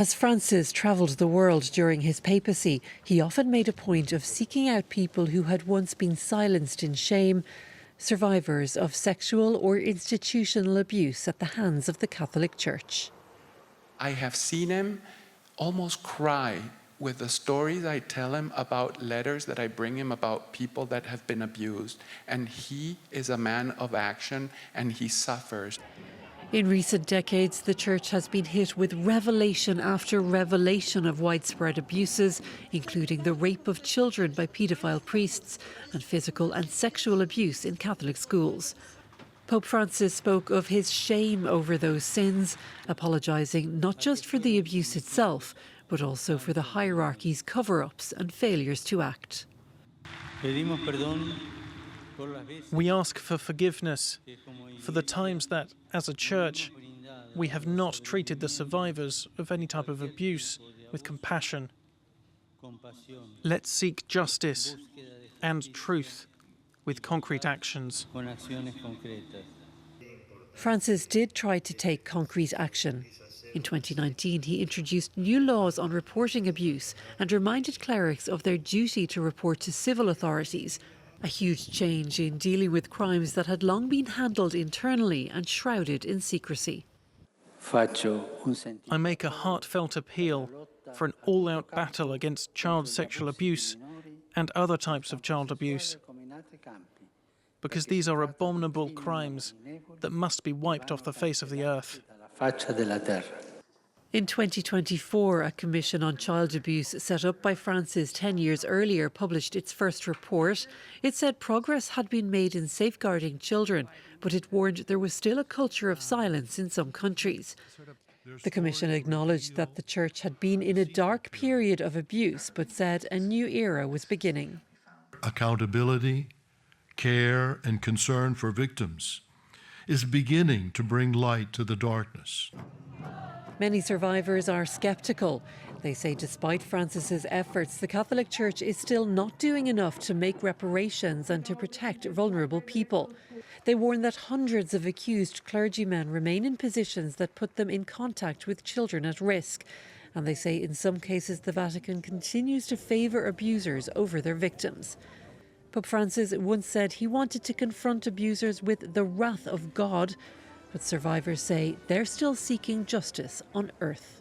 As Francis travelled the world during his papacy, he often made a point of seeking out people who had once been silenced in shame, survivors of sexual or institutional abuse at the hands of the Catholic Church. I have seen him almost cry with the stories I tell him about letters that I bring him about people that have been abused. And he is a man of action and he suffers. In recent decades, the Church has been hit with revelation after revelation of widespread abuses, including the rape of children by paedophile priests and physical and sexual abuse in Catholic schools. Pope Francis spoke of his shame over those sins, apologising not just for the abuse itself, but also for the hierarchy's cover-ups and failures to act. We ask for forgiveness for the times that, as a church, we have not treated the survivors of any type of abuse with compassion. Let's seek justice and truth with concrete actions. Francis did try to take concrete action. In 2019, he introduced new laws on reporting abuse and reminded clerics of their duty to report to civil authorities, a huge change in dealing with crimes that had long been handled internally and shrouded in secrecy. I make a heartfelt appeal for an all-out battle against child sexual abuse and other types of child abuse, because these are abominable crimes that must be wiped off the face of the earth. In 2024, a commission on child abuse set up by Francis 10 years earlier published its first report. It said progress had been made in safeguarding children, but it warned there was still a culture of silence in some countries. The commission acknowledged that the Church had been in a dark period of abuse, but said a new era was beginning. Accountability, care, and concern for victims is beginning to bring light to the darkness. Many survivors are sceptical. They say despite Francis's efforts, the Catholic Church is still not doing enough to make reparations and to protect vulnerable people. They warn that hundreds of accused clergymen remain in positions that put them in contact with children at risk. And they say in some cases the Vatican continues to favour abusers over their victims. Pope Francis once said he wanted to confront abusers with the wrath of God, but survivors say they're still seeking justice on earth.